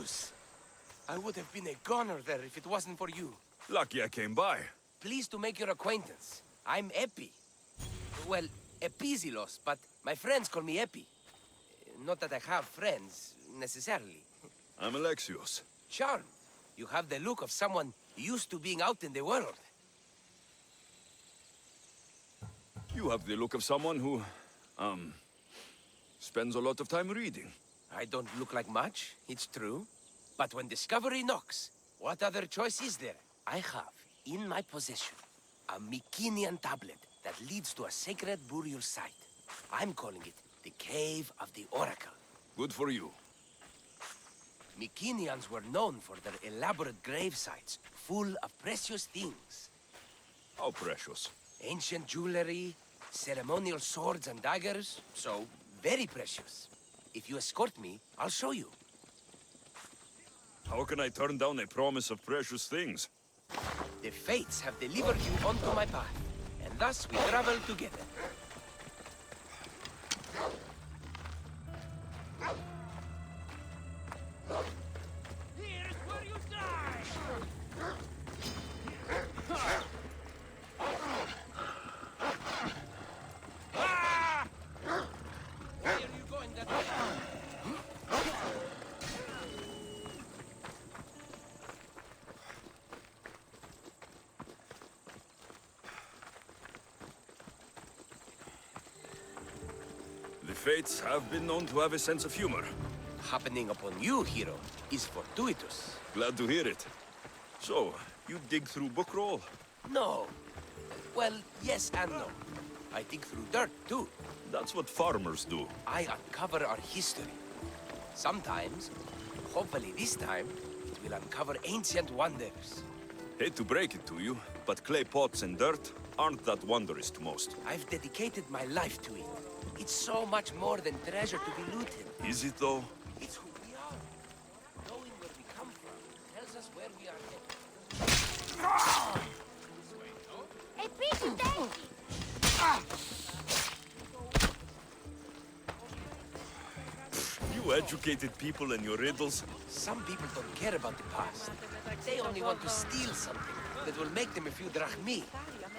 Zeus! I would have been a goner there if it wasn't for you. Lucky I came by. Pleased to make your acquaintance. I'm Epi. Well, Epizilos, but my friends call me Epi. Not that I have friends, necessarily. I'm Alexios. Charmed. You have the look of someone used to being out in the world. You have the look of someone who, spends a lot of time reading. I don't look like much, it's true. But when discovery knocks, what other choice is there? I have, in my possession, a Mycenaean tablet that leads to a sacred burial site. I'm calling it the Cave of the Oracle. Good for you. Mycenaeans were known for their elaborate grave sites, full of precious things. How precious. Ancient jewelry, ceremonial swords and daggers, so very precious. If you escort me, I'll show you. How can I turn down a promise of precious things? The fates have delivered you onto my path, and thus we travel together. Here's where you die! Why are you going that way? The fates have been known to have a sense of humor. Happening upon you, hero, is fortuitous. Glad to hear it. So, you dig through book roll? No. Well, yes and no. I dig through dirt, too. That's what farmers do. I uncover our history. Sometimes, hopefully this time, it will uncover ancient wonders. Hate to break it to you, but clay pots and dirt aren't that wondrous to most. I've dedicated my life to it. It's so much more than treasure to be looted. Is it though? It's who we are. Knowing where we come from tells us where we are headed. You educated people and your riddles? Some people don't care about the past. They only want to steal something that will make them a few drachmi.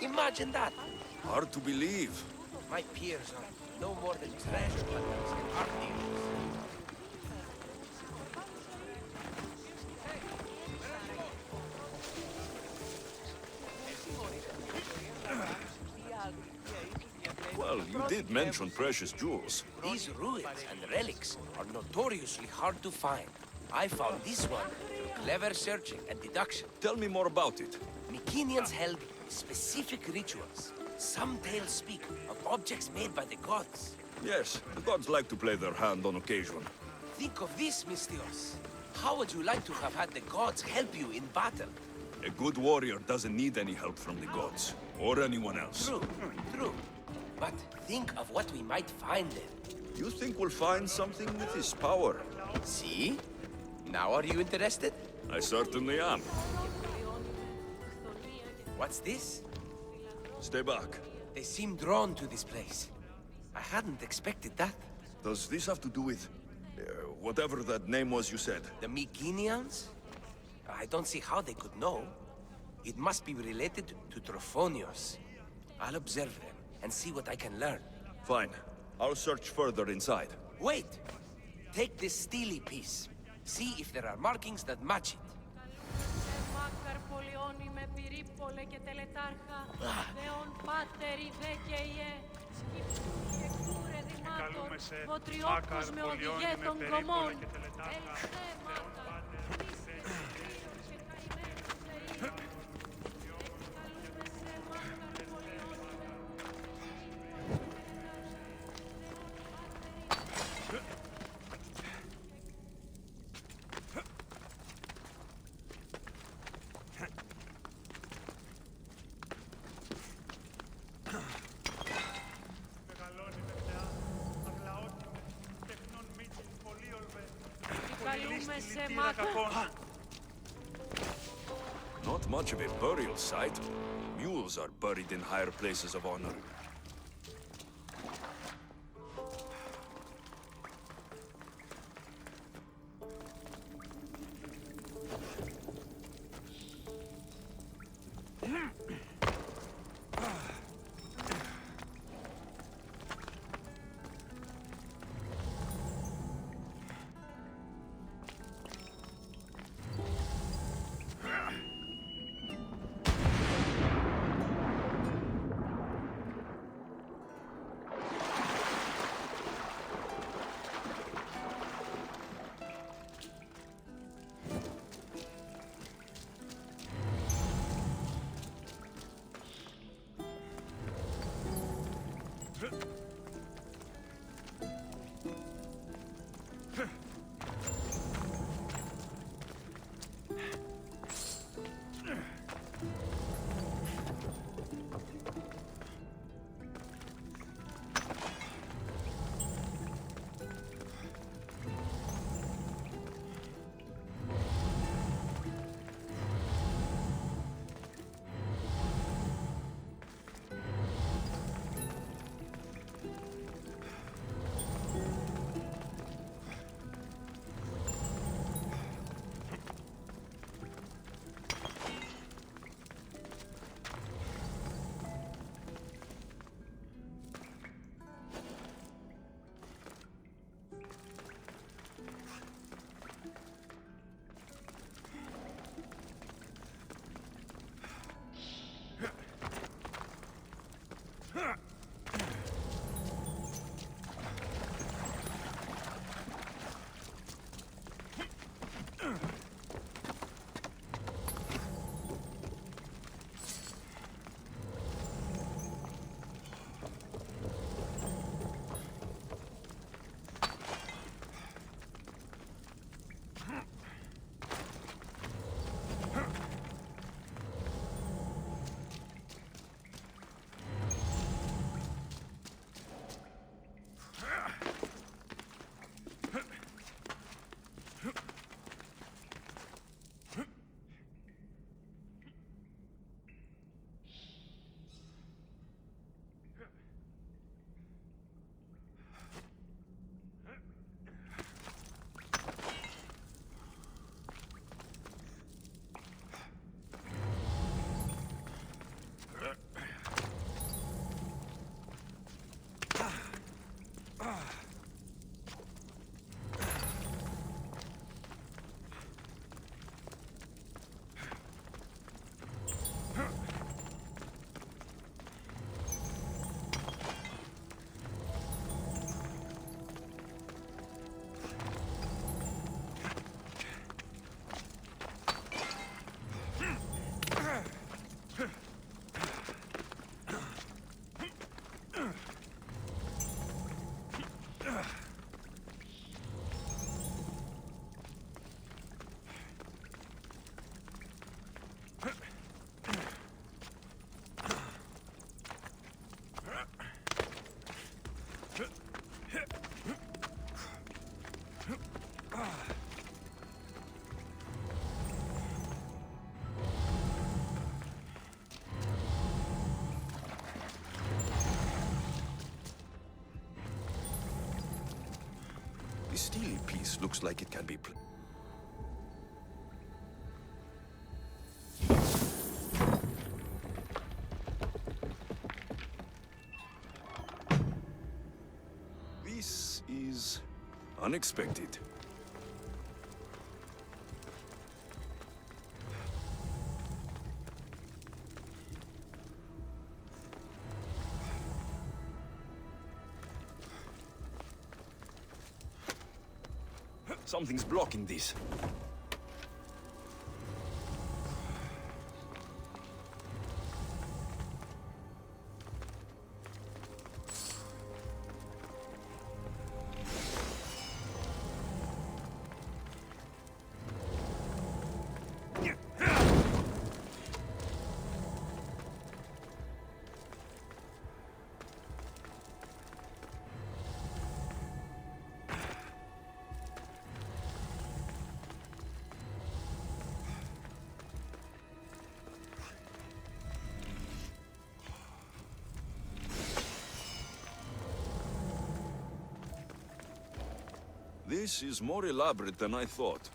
Imagine that. Hard to believe. My peers are no more than treasure hunters and art dealers. Well, you did mention precious jewels. These ruins and relics are notoriously hard to find. I found this one through clever searching and deduction. Tell me more about it. Mycenaeans held specific rituals. Some tales speak of objects made by the gods. Yes, the gods like to play their hand on occasion. Think of this, Mystios. How would you like to have had the gods help you in battle? A good warrior doesn't need any help from the gods, or anyone else. True, true. But think of what we might find then. You think we'll find something with his power? See? Now are you interested? I certainly am. What's this? Stay back. They seem drawn to this place. I hadn't expected that. Does this have to do with... whatever that name was you said? The Mycenaeans? I don't see how they could know. It must be related to Trophonios. I'll observe them and see what I can learn. Fine. I'll search further inside. Wait! Take this steely piece. See if there are markings that match it. Καλούμε σε Μάκαρ Πολιόνι με περίπολα και τελετάρχα. Not much of a burial site. Mules are buried in higher places of honor. stele piece looks like it can be This is unexpected. Something's blocking this. This is more elaborate than I thought.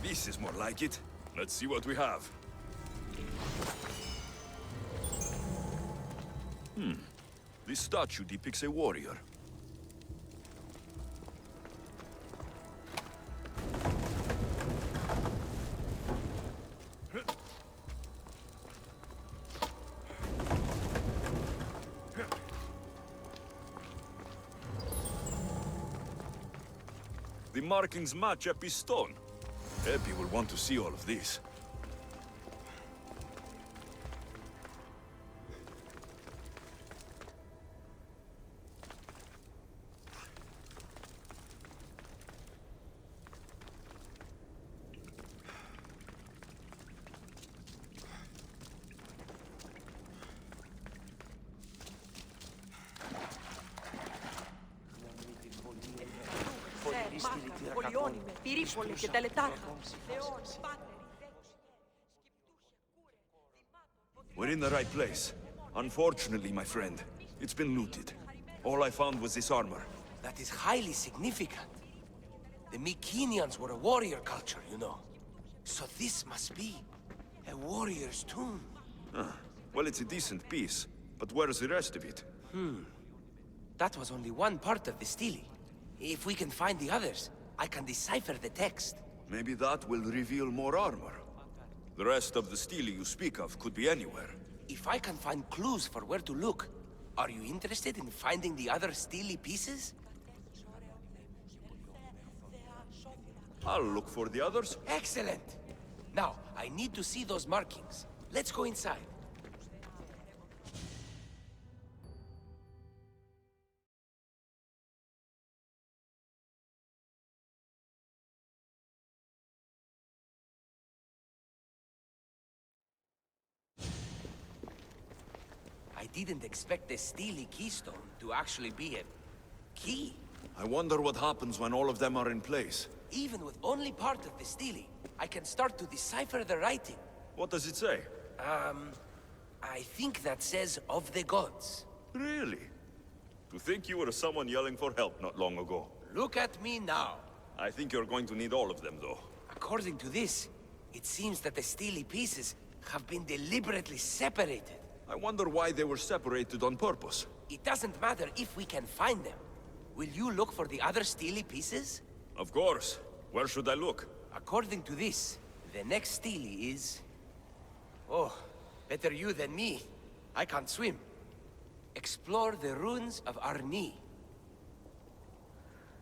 This is more like it. Let's see what we have. This statue depicts a warrior. The markings match Epi's stone. Epi will want to see all of this. Πολιόνιμε, πυρήπολε και τελετάρχα. We're in the right place. Unfortunately, my friend, it's been looted. All I found was this armor. That is highly significant. The Mycenaeans were a warrior culture, you know. So this must be a warrior's tomb. Well, it's a decent piece, but where's the rest of it? That was only one part of the stele. If we can find the others, I can decipher the text. Maybe that will reveal more armor. The rest of the stele you speak of could be anywhere. If I can find clues for where to look, are you interested in finding the other stele pieces? I'll look for the others. Excellent! Now, I need to see those markings. Let's go inside. I didn't expect the stele keystone to actually be a key. I wonder what happens when all of them are in place. Even with only part of the stele, I can start to decipher the writing. What does it say? I think that says of the gods. Really? To think you were someone yelling for help not long ago. Look at me now. I think you're going to need all of them, though. According to this, it seems that the stele pieces have been deliberately separated. I wonder why they were separated on purpose. It doesn't matter if we can find them. Will you look for the other stele pieces? Of course. Where should I look? According to this, the next stele is... Oh, better you than me. I can't swim. Explore the ruins of Arni.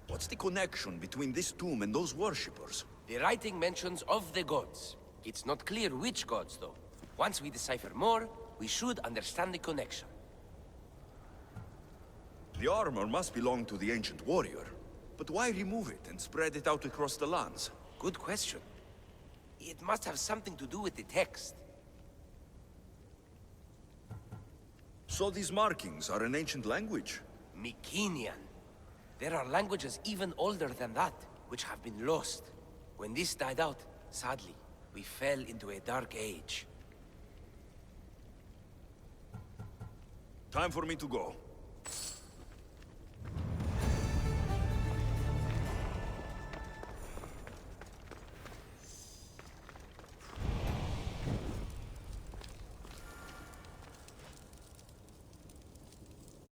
What's the connection between this tomb and those worshippers? The writing mentions of the gods. It's not clear which gods, though. Once we decipher more, we should understand the connection. The armor must belong to the ancient warrior. But why remove it and spread it out across the lands? Good question. It must have something to do with the text. So these markings are an ancient language? Mycenaean. There are languages even older than that, which have been lost. When this died out, sadly, we fell into a dark age. Time for me to go.